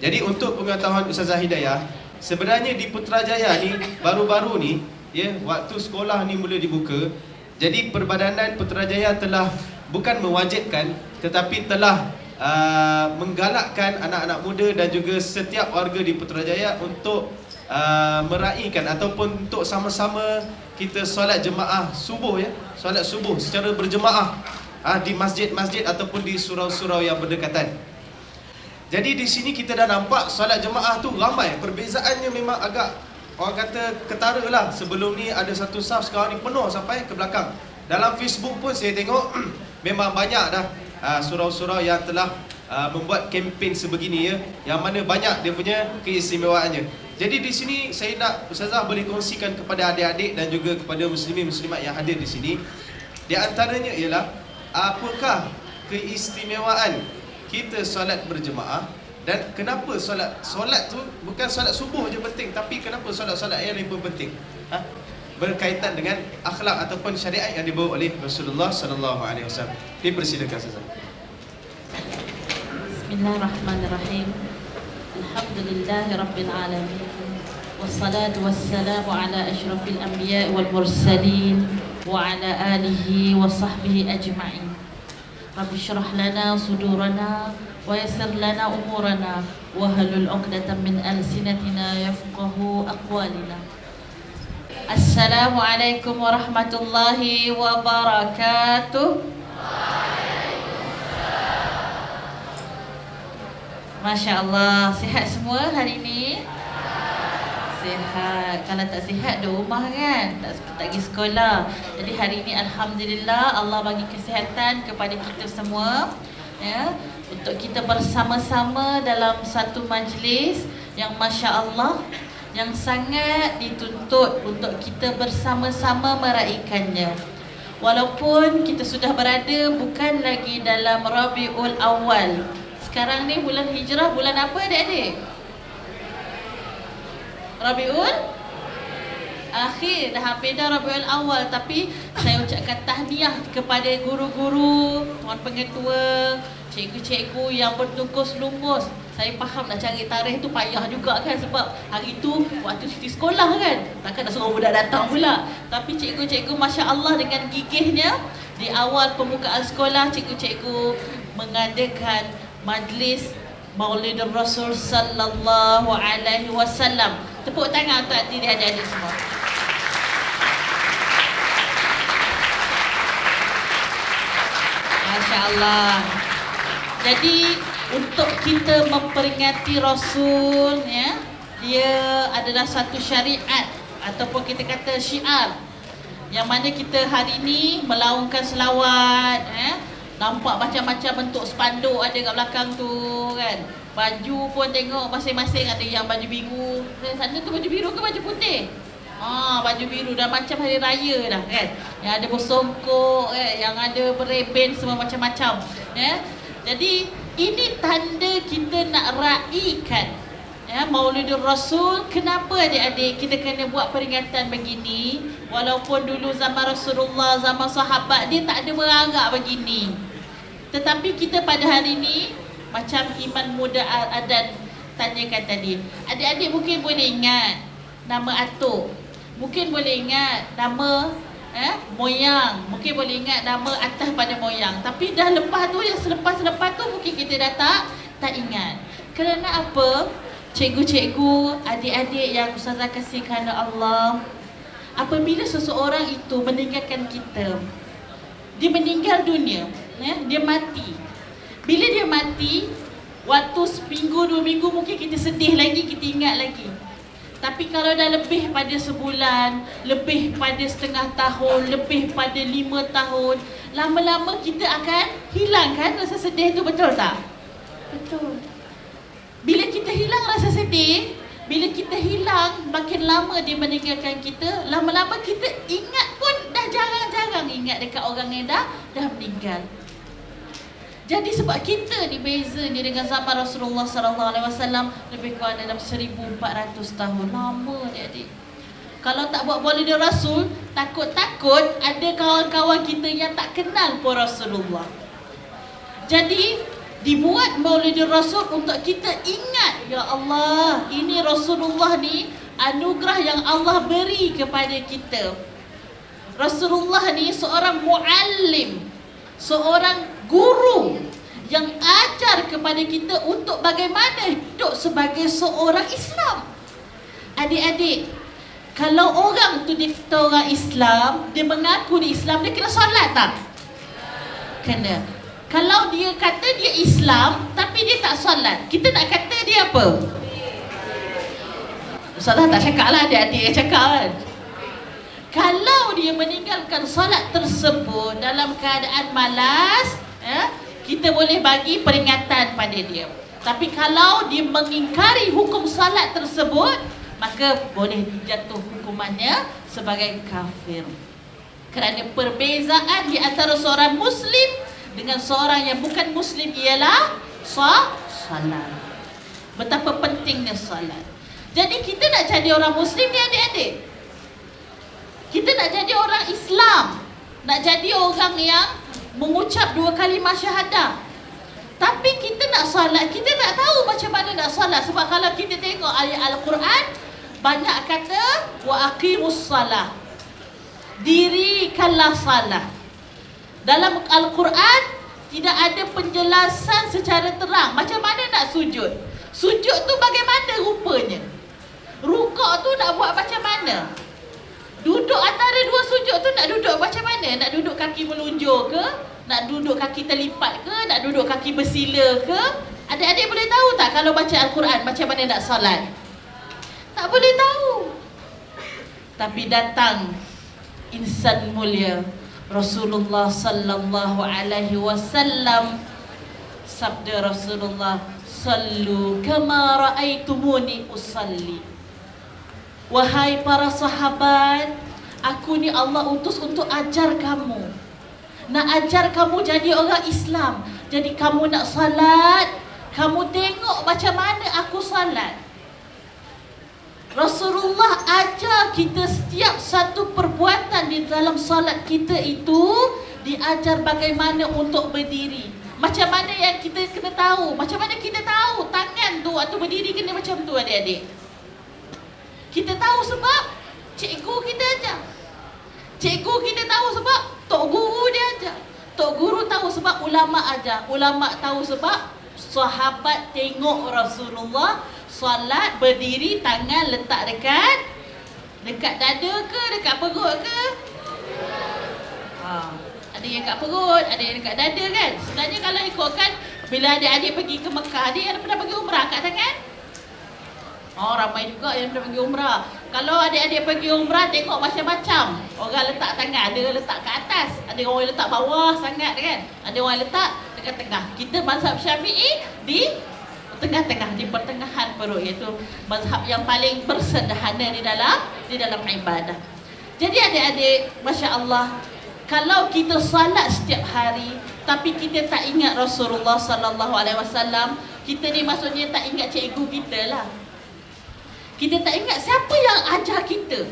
Jadi untuk pengetahuan Ustazah Hidayah, sebenarnya di Putrajaya ni baru-baru ni, ya, waktu sekolah ni mula dibuka, jadi Perbadanan Putrajaya telah bukan mewajibkan tetapi telah menggalakkan anak-anak muda dan juga setiap warga di Putrajaya untuk meraihkan ataupun untuk sama-sama kita solat jemaah subuh, ya, solat subuh secara berjemaah di masjid-masjid ataupun di surau-surau yang berdekatan. Jadi di sini kita dah nampak solat jemaah tu ramai. Perbezaannya memang agak, orang kata, ketara lah. Sebelum ni ada satu saf, sekarang ni penuh sampai ke belakang. Dalam Facebook pun saya tengok memang banyak dah surau-surau yang telah membuat kempen sebegini, ya, yang mana banyak dia punya keistimewaannya. Jadi di sini saya nak Ustazah boleh kongsikan kepada adik-adik dan juga kepada muslimin muslimat yang hadir di sini. Di antaranya ialah apakah keistimewaan kita solat berjemaah dan kenapa solat tu bukan solat subuh je penting, tapi kenapa solat-solat yang lain pun penting, berkaitan dengan akhlak ataupun syariat yang dibawa oleh Rasulullah sallallahu alaihi wasallam. Dipersilakan Ustazah. Bismillahirrahmanirrahim. Alhamdulillahirabbil alamin. Wassalatu wassalamu ala asyrafil anbiya wal mursalin wa ala alihi wa sahbihi ajma'in. Rabbi syrah lana sudurana wa yassir lana umurana wa halul 'uqdatam min alsinatina yafqahu aqwalina. Assalamualaikum warahmatullahi wabarakatuh. Masya Allah, sihat semua hari ini? Sihat. Kalau tak sihat, di rumah kan, tak pergi sekolah. Jadi hari ini Alhamdulillah Allah bagi kesihatan kepada kita semua, ya, untuk kita bersama-sama dalam satu majlis yang Masya Allah, yang sangat dituntut untuk kita bersama-sama meraihkannya. Walaupun kita sudah berada bukan lagi dalam Rabiul Awal. Sekarang ni bulan Hijrah, bulan apa adik-adik? Rabiul Akhir, dah hampir dah Rabiul Awal. Tapi saya ucapkan tahniah kepada guru-guru, tuan pengetua, cikgu-cikgu yang bertungkus lumus. Saya faham nak cari tarikh tu payah juga kan, sebab hari tu waktu cuti sekolah kan, takkan nak suruh budak datang pula. Tapi cikgu-cikgu Masya Allah dengan gigihnya, di awal pembukaan sekolah, cikgu-cikgu mengadakan majlis Maulidur Rasul sallallahu alaihi wasallam. Tepuk tangan untuk diri adik-adik semua. Masya Allah. Jadi untuk kita memperingati Rasul, ya, dia adalah satu syariat ataupun kita kata syiar, yang mana kita hari ini melaungkan selawat, ya. Nampak macam-macam bentuk spanduk ada kat belakang tu kan. Baju pun tengok masing-masing, ada yang baju biru. Sana tu baju biru ke baju putih? Baju biru dah macam hari raya dah kan. Yang ada bersongkok, yang ada bereben, semua macam-macam, ya. Jadi ini tanda kita nak raikan, ya, Maulidur Rasul. Kenapa adik-adik kita kena buat peringatan begini? Walaupun dulu zaman Rasulullah, zaman sahabat, dia tak ada beragak begini. Tetapi kita pada hari ini, macam Iman Muda Al-Adan tanyakan tadi, adik-adik mungkin boleh ingat nama atuk, mungkin boleh ingat nama moyang, mungkin boleh ingat nama atas pada moyang. Tapi dah lepas tu, yang selepas-lepas tu mungkin kita dah tak ingat. Kerana apa? Cikgu-cikgu, adik-adik yang Ustazah kasih kerana Allah, apabila seseorang itu meninggalkan kita, dia meninggal dunia, ya, dia mati. Bila dia mati, waktu seminggu, 2 minggu mungkin kita sedih lagi, kita ingat lagi. Tapi kalau dah lebih pada sebulan, lebih pada setengah tahun, lebih pada 5 tahun, lama-lama kita akan hilang kan rasa sedih tu, betul tak? Betul. Bila kita hilang rasa sedih, bila kita hilang, makin lama dia meninggalkan kita, lama-lama kita ingat pun dah jarang-jarang ingat dekat orang yang dah meninggal. Jadi sebab kita ni beza ni dengan zaman Rasulullah SAW, lebih kurang dalam 1400 tahun. Lama adik-adik. Kalau tak buat Maulidur Rasul, takut-takut ada kawan-kawan kita yang tak kenal pun Rasulullah. Jadi Dibuat Maulidur Rasul untuk kita ingat, ya Allah, ini Rasulullah ni anugerah yang Allah beri kepada kita. Rasulullah ni seorang muallim, seorang guru yang ajar kepada kita untuk bagaimana hidup sebagai seorang Islam. Adik-adik, kalau orang tu dia kata orang Islam, dia mengaku dia Islam, dia kena solat tak? Kena. Kalau dia kata dia Islam tapi dia tak solat, kita nak kata dia apa? Ustazah tak cakap lah, adik-adik yang cakap kan. Kalau dia meninggalkan solat tersebut dalam keadaan malas, kita boleh bagi peringatan pada dia. Tapi kalau dia mengingkari hukum solat tersebut, maka boleh dijatuh hukumannya sebagai kafir. Kerana perbezaan di antara seorang Muslim dengan seorang yang bukan Muslim ialah salat. Betapa pentingnya salat. Jadi kita nak jadi orang Muslim ni adik-adik, kita nak jadi orang Islam, nak jadi orang yang mengucap 2 kalimah syahadah. Tapi kita nak salat, kita tak tahu macam mana nak salat. Sebab kalau kita tengok ayat Al-Quran, banyak kata wa aqimus salah, dirikanlah salat. Dalam Al-Quran tidak ada penjelasan secara terang macam mana nak sujud. Sujud tu bagaimana rupanya? Rukuk tu nak buat macam mana? Duduk antara 2 sujud tu nak duduk macam mana? Nak duduk kaki melunjur ke? Nak duduk kaki terlipat ke? Nak duduk kaki bersila ke? Adik-adik boleh tahu tak kalau baca Al-Quran macam mana nak salat? Tak boleh tahu. Tapi datang insan mulia Rasulullah sallallahu alaihi wasallam. Sabda Rasulullah, sallu kama raaitumuni usalli. Wahai para sahabat, aku ni Allah utus untuk ajar kamu. Nak ajar kamu jadi orang Islam. Jadi kamu nak salat, kamu tengok macam mana aku salat. Rasulullah ajar kita setiap satu perbuatan di dalam salat kita itu diajar bagaimana untuk berdiri. Macam mana yang kita kena tahu? Macam mana kita tahu tangan tu waktu berdiri kena macam tu adik-adik? Kita tahu sebab cikgu kita ajar. Cikgu kita tahu sebab tok guru dia ajar. Tok guru tahu sebab ulama ajar. Ulama tahu sebab sahabat tengok Rasulullah solat berdiri, tangan letak dekat dada ke, dekat perut ke? Ada yang dekat perut, ada yang dekat dada kan? Sebenarnya kalau ikutkan, bila adik-adik pergi ke Mekah, adik yang pernah pergi umrah kat tangan? Ramai juga yang pernah pergi umrah. Kalau adik-adik pergi umrah, tengok macam-macam. Orang letak tangan, ada letak kat atas, ada orang letak bawah sangat kan? Ada orang letak dekat tengah. Kita mazhab Syafi'i di tengah-tengah, di pertengahan perut, iaitu mazhab yang paling bersederhana di dalam ibadah. Jadi adik-adik, masya-Allah, kalau kita salat setiap hari tapi kita tak ingat Rasulullah sallallahu alaihi wasallam, kita ni maksudnya tak ingat cikgu kita lah. Kita tak ingat siapa yang ajar kita.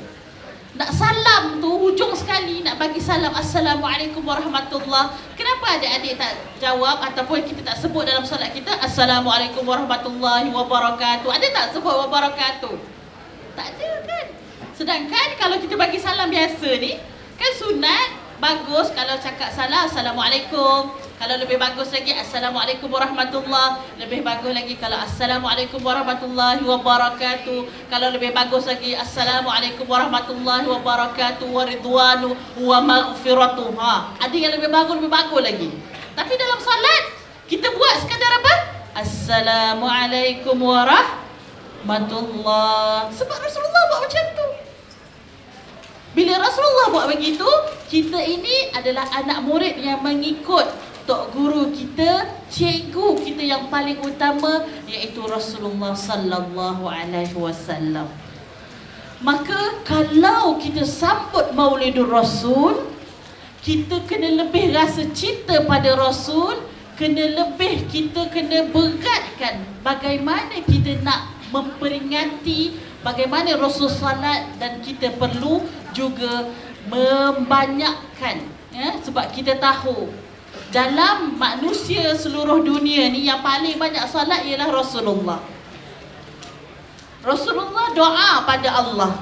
Nak salam tu hujung sekali nak bagi salam Assalamualaikum warahmatullahi. Kenapa adik-adik tak jawab ataupun kita tak sebut dalam solat kita Assalamualaikum warahmatullahi wabarakatuh? Ada tak sebut wabarakatuh? Tak ada kan? Sedangkan kalau kita bagi salam biasa ni kan sunat, bagus kalau cakap salam Assalamualaikum. Kalau lebih bagus lagi Assalamualaikum warahmatullahi. Lebih bagus lagi kalau Assalamualaikum warahmatullahi wabarakatuh. Kalau lebih bagus lagi Assalamualaikum warahmatullahi wabarakatuh waridwanu wa maghfiratuh. Ada yang lebih bagus lagi. Tapi dalam salat kita buat sekadar apa? Assalamualaikum warahmatullahi. Sebab Rasulullah buat macam tu. Bila Rasulullah buat begitu, kita ini adalah anak murid yang mengikut tok guru kita, cikgu kita yang paling utama, iaitu Rasulullah sallallahu alaihi wasallam. Maka kalau kita sambut Maulidur Rasul, kita kena lebih rasa cinta pada Rasul, kita kena beratkan bagaimana kita nak memperingati bagaimana Rasul salat, dan kita perlu juga membanyakkan sebab kita tahu dalam manusia seluruh dunia ni yang paling banyak solat ialah Rasulullah. Rasulullah doa pada Allah,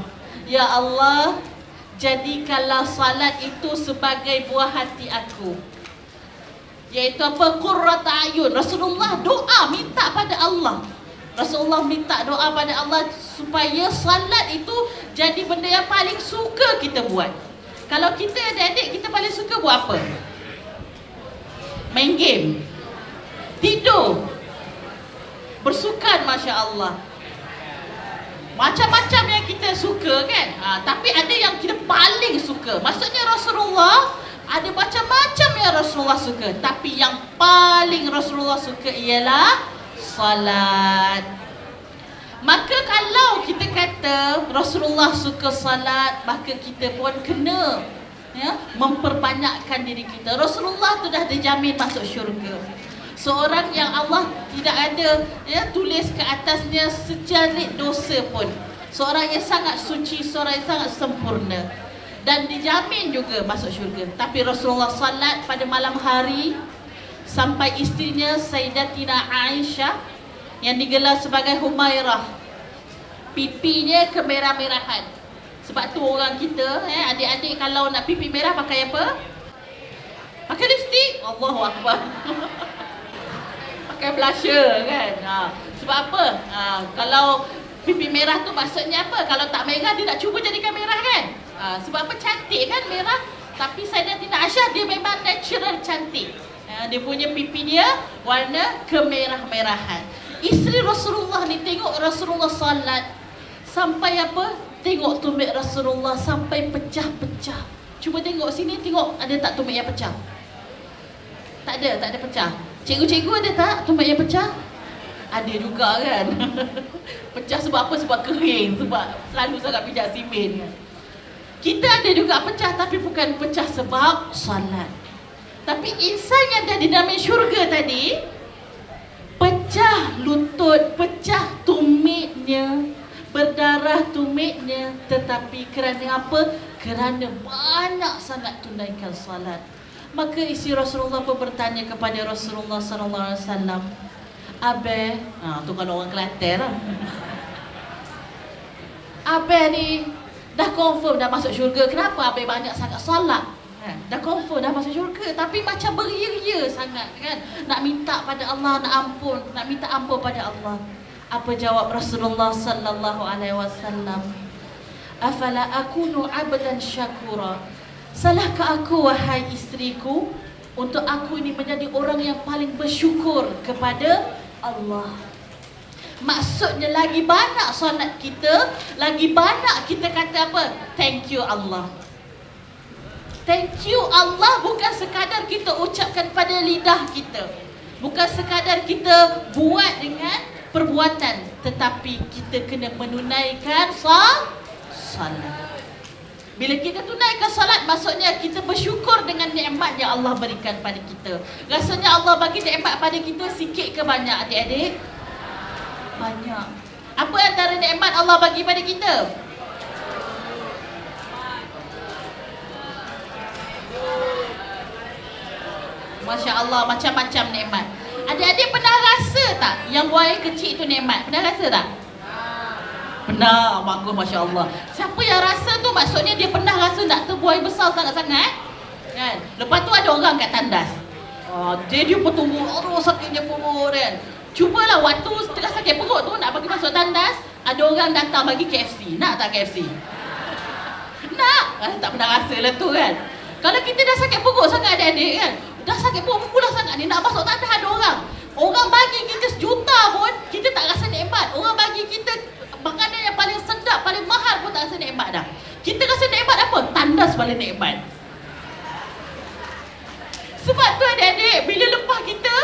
ya Allah, jadikanlah salat itu sebagai buah hati aku, iaitu apa? Qurrata ayun. Rasulullah doa minta pada Allah. Rasulullah minta doa pada Allah supaya salat itu jadi benda yang paling suka kita buat. Kalau kita adik-adik, kita paling suka buat apa? Main game, tidur, bersukan, Masya Allah. Macam-macam yang kita suka kan, tapi ada yang kita paling suka. Maksudnya Rasulullah ada macam-macam yang Rasulullah suka, tapi yang paling Rasulullah suka ialah salat. Maka kalau kita kata Rasulullah suka salat, maka kita pun kena memperbanyakkan diri kita. Rasulullah tu dah dijamin masuk syurga. Seorang yang Allah tidak ada tulis ke atasnya sejalit dosa pun. Seorang yang sangat suci, seorang yang sangat sempurna, dan dijamin juga masuk syurga. Tapi Rasulullah salat pada malam hari sampai isterinya Sayyidatina Aisyah yang digelar sebagai Humairah, pipinya kemerah-merahan. Sebab tu orang kita, adik-adik kalau nak pipi merah pakai apa? Pakai lipstick. Allahu Akbar. Pakai blusher kan. Sebab apa? Kalau pipi merah tu maksudnya apa? Kalau tak merah dia nak cuba jadikan merah kan. Sebab apa? Cantik kan merah. Tapi Sayyidatina Aisyah dia memang natural cantik. Dia punya pipi dia warna kemerah-merahan. Isteri Rasulullah ni tengok Rasulullah salat sampai apa? Tengok tumit Rasulullah sampai pecah-pecah. Cuba tengok sini, tengok ada tak tumit yang pecah? Tak ada pecah. Cikgu-cikgu ada tak tumit yang pecah? Ada juga kan. Pecah sebab apa? Sebab kering, sebab selalu sangat pijak simen. Kita ada juga pecah, tapi bukan pecah sebab salat. Tapi insan yang dah di dalam syurga tadi, pecah lutut, pecah tumitnya, berdarah tumitnya, tetapi kerana apa? Kerana banyak sangat tunaikan salat. Maka isteri Rasulullah pun bertanya kepada Rasulullah sallallahu alaihi wasallam, "Abah, tu kan orang Kelantan lah. Abah ni dah confirm dah masuk syurga. Kenapa Abah banyak sangat salat? Dah confirm dah masuk syurga, tapi macam beria-ria sangat kan, nak minta pada Allah, nak minta ampun pada Allah." Apa jawab Rasulullah sallallahu alaihi wasallam? "Afala akunu abdan syakura?" Salahkah aku, wahai isteriku, untuk aku ini menjadi orang yang paling bersyukur kepada Allah? Maksudnya lagi banyak solat kita, lagi banyak kita kata apa? Thank you Allah. Thank you Allah bukan sekadar kita ucapkan pada lidah kita, bukan sekadar kita buat dengan perbuatan, tetapi kita kena menunaikan salat. Bila kita tunaikan salat, maksudnya kita bersyukur dengan nikmat yang Allah berikan pada kita. Rasanya Allah bagi nikmat pada kita sikit ke banyak, adik-adik? Banyak. Apa antara nikmat Allah bagi pada kita? Masya Allah, macam-macam nikmat. Adik-adik pernah rasa tak yang buaya kecil tu nikmat? Pernah rasa tak? Pernah, bagus, Masya Allah. Siapa yang rasa tu maksudnya dia pernah rasa nak tu buaya besar sangat-sangat kan? Lepas tu ada orang kat tandas, dia bertumbuh, sakit dia perut kan. Cubalah waktu tengah sakit perut tu nak bagi masuk tandas, ada orang datang bagi KFC. Nak tak KFC? Nak? Tak pernah rasa lah tu kan. Kalau kita dah sakit perut sangat adik-adik kan, dah sakit perut pula sangat ni, nak masuk tandas ada orang bagi kita sejuta pun kita tak rasa nikmat. Orang bagi kita makanan yang paling sedap, paling mahal pun tak rasa nikmat dah. Kita rasa nikmat apa? Tandas paling nikmat. Sebab tu adik-adik, bila lepas kita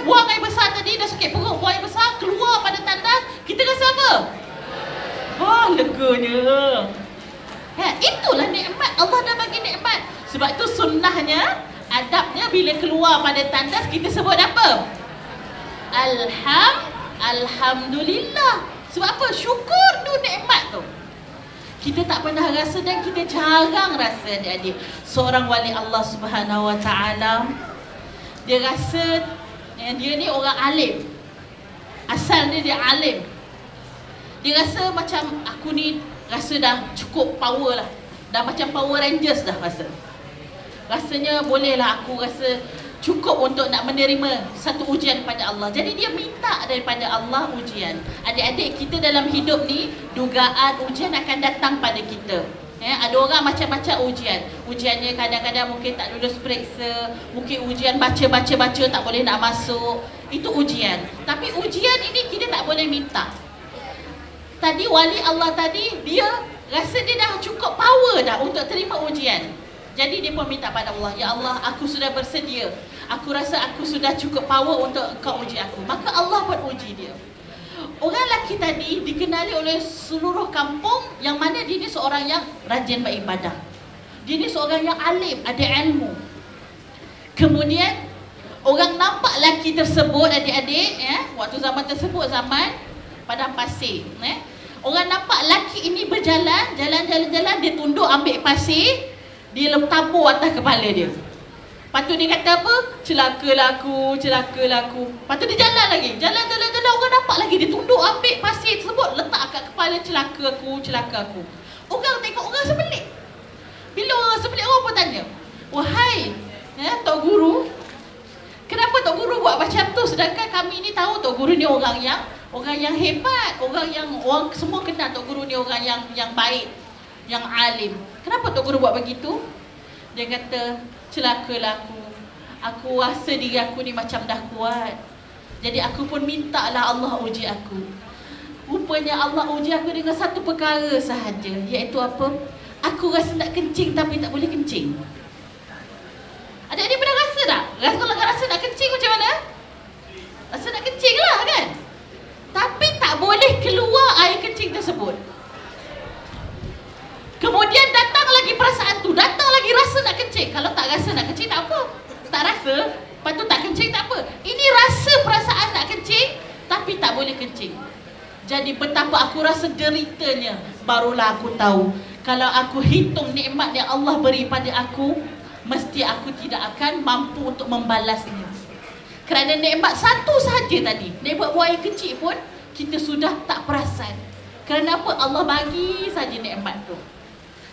buang air besar tadi, dah sakit perut, buang air besar, keluar pada tandas, kita rasa apa? Leganya. Itulah nikmat. Allah dah bagi nikmat. Sebab tu sunnahnya, adabnya bila keluar pada tandas, kita sebut apa? Alhamdulillah. Sebab apa? Syukur tu nikmat tu. Kita tak pernah rasa dan kita jarang rasa adik-adik. Seorang wali Allah Subhanahu Wa Taala Dia rasa dia ni orang alim. Asal dia alim. Dia rasa macam aku ni rasa dah cukup power lah. Dah macam Power Rangers dah rasa. Rasanya bolehlah aku rasa cukup untuk nak menerima satu ujian pada Allah. Jadi dia minta daripada Allah ujian. Adik-adik, kita dalam hidup ni dugaan ujian akan datang pada kita. Ada orang macam-macam ujian. Ujiannya kadang-kadang mungkin tak lulus periksa, mungkin ujian baca tak boleh nak masuk. Itu ujian. Tapi ujian ini kita tak boleh minta. Tadi wali Allah tadi, dia rasa dia dah cukup power dah untuk terima ujian. Jadi dia pun minta pada Allah, ya Allah, aku sudah bersedia. Aku rasa aku sudah cukup power untuk kau uji aku. Maka Allah pun uji dia. Orang lelaki tadi dikenali oleh seluruh kampung yang mana dia ni seorang yang rajin beribadah. Dia ni seorang yang alim, ada ilmu. Kemudian orang nampak lelaki tersebut, adik-adik, waktu zaman tersebut zaman padang pasir. Orang nampak lelaki ini berjalan, jalan, dia tunduk ambil pasir, dia tabur atas kepala dia. Lepas tu dia kata apa? Celakalah aku. Lepas tu dia jalan lagi. Jalan. Orang nampak lagi. Dia tunduk ambil pasir tersebut, letak kat kepala, celaka aku. Orang tengok, orang sebelik. Bila orang sebelik, orang pun tanya, wahai Tok Guru, kenapa Tok Guru buat macam tu? Sedangkan kami ni tahu Tok Guru ni orang yang hebat. Orang semua kenal Tok Guru ni orang yang baik, yang alim. Kenapa Tok Guru buat begitu? Dia kata, celakalah aku. Aku rasa diri aku ni macam dah kuat. Jadi aku pun mintalah Allah uji aku. Rupanya Allah uji aku dengan satu perkara sahaja, iaitu apa? Aku rasa nak kencing tapi tak boleh kencing. Adik-adik pernah rasa tak? Kalau rasa nak kencing macam mana? Rasa nak kencing lah kan? Tapi tak boleh keluar air kencing tersebut. Kemudian datang lagi perasaan tu, datang lagi rasa nak kencing. Kalau tak rasa nak kencing tak apa, tak rasa, lepas tu tak kencing tak apa. Ini rasa perasaan nak kencing tapi tak boleh kencing. Jadi betapa aku rasa deritanya. Barulah aku tahu, kalau aku hitung nikmat yang Allah beri pada aku, mesti aku tidak akan mampu untuk membalasnya. Kerana nikmat satu sahaja tadi, nikmat buang air kecil pun kita sudah tak perasan. Kerana apa? Allah bagi saja nikmat tu.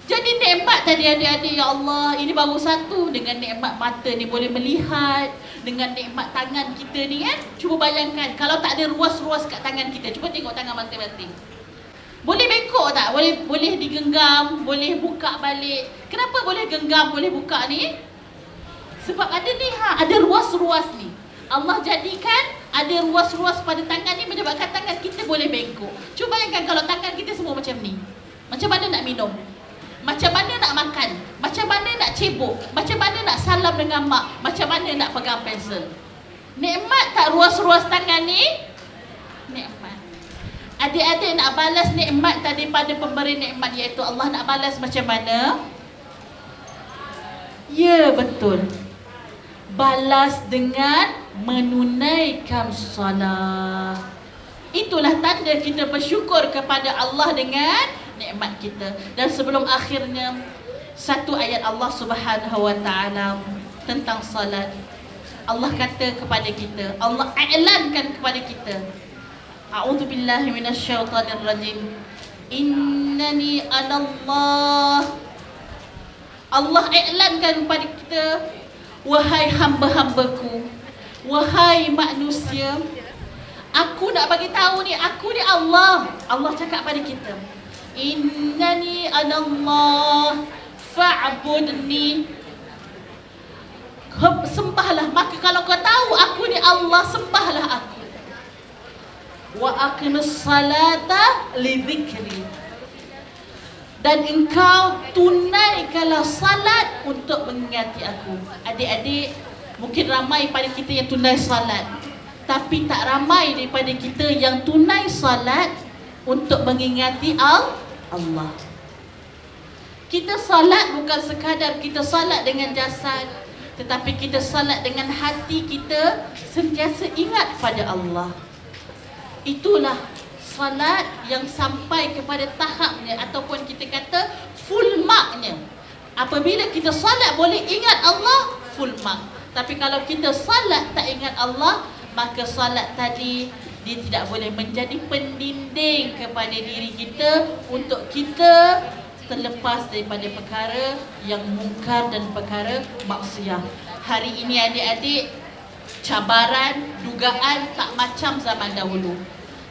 Jadi nikmat tadi adik-adik, ya Allah, ini baru satu. Dengan nikmat mata ni boleh melihat, dengan nikmat tangan kita ni kan. Cuba bayangkan kalau tak ada ruas-ruas kat tangan kita. Cuba tengok tangan masing-masing. Boleh bengkok tak? Boleh digenggam, boleh buka balik. Kenapa boleh genggam, boleh buka ni? Sebab ada ni, ada ruas-ruas ni. Allah jadikan ada ruas-ruas pada tangan ni menyebabkan tangan kita boleh bengkok. Cuba bayangkan kalau tangan kita semua macam ni. Macam mana nak minum? Macam mana nak makan? Macam mana nak cebok? Macam mana nak salam dengan mak? Macam mana nak pegang pensel? Nikmat tak ruas-ruas tangan ni? Nikmat. Adik-adik nak balas nikmat tadi pada pemberi nikmat, iaitu Allah, nak balas macam mana? Ya, betul. Balas dengan menunaikan salat. Itulah tanda kita bersyukur kepada Allah dengan nikmat kita. Dan sebelum akhirnya, satu ayat Allah Subhanahu wa taala tentang salat. Allah kata kepada kita, Allah i'lankan kepada kita, a'udzubillahi minasyaitonirrajim, innani anallah. Allah i'lankan kepada kita, wahai hamba-hambaku, wahai manusia, aku nak bagi tahu ni, aku ni Allah. Allah cakap pada kita, innani anallah fa'budni. Sembahlah. Maka kalau kau tahu aku ni Allah, sembahlah aku. Wa aqimus salata li dzikri. Dan engkau tunaikanlah salat untuk mengingati aku. Adik-adik, mungkin ramai pada kita yang tunai salat, tapi tak ramai daripada kita yang tunai salat untuk mengingati Allah. Kita salat bukan sekadar kita salat dengan jasad, tetapi kita salat dengan hati kita sentiasa ingat pada Allah. Itulah salat yang sampai kepada tahapnya, ataupun kita kata full marknya. Apabila kita salat boleh ingat Allah, full mark. Tapi kalau kita salat tak ingat Allah, maka salat tadi dia tidak boleh menjadi pendinding kepada diri kita untuk kita terlepas daripada perkara yang mungkar dan perkara maksiat. Hari ini adik-adik, cabaran, dugaan tak macam zaman dahulu.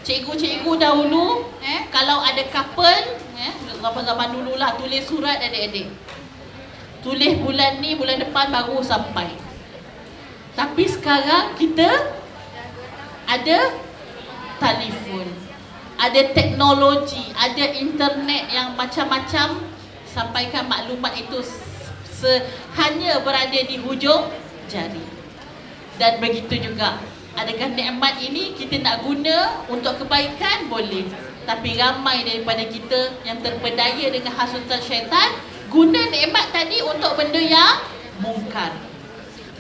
Cikgu-cikgu dahulu, kalau ada couple, zaman dulu lah, tulis surat adik-adik. Tulis bulan ni, bulan depan baru sampai. Tapi sekarang kita ada telefon, ada teknologi, ada internet yang macam-macam, sampaikan maklumat itu hanya berada di hujung jari. Dan begitu juga, adakah nikmat ini kita nak guna untuk kebaikan? Boleh. Tapi ramai daripada kita yang terpedaya dengan hasutan syaitan, guna nikmat tadi untuk benda yang mungkar.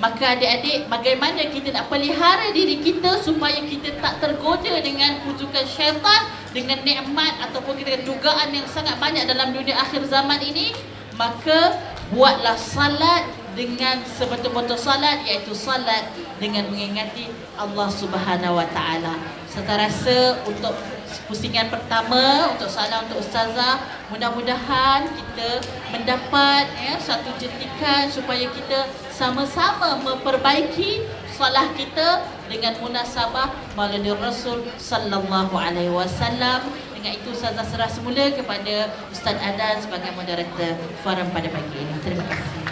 Maka adik-adik, bagaimana kita nak pelihara diri kita supaya kita tak tergoda dengan kutukan syaitan, dengan nikmat ataupun kita dugaan yang sangat banyak dalam dunia akhir zaman ini? Maka buatlah salat dengan sebetul-betul salat, iaitu salat dengan mengingati Allah Subhanahu Wa Taala. Saya rasa untuk pusingan pertama, untuk salam untuk Ustazah, mudah-mudahan kita mendapat satu jentikan supaya kita sama-sama memperbaiki salah kita dengan munasabah Maulid Rasul sallallahu alaihi wasallam. Dengan itu Ustazah serah semula kepada Ustaz Adan sebagai moderator forum pada pagi ini. Terima kasih.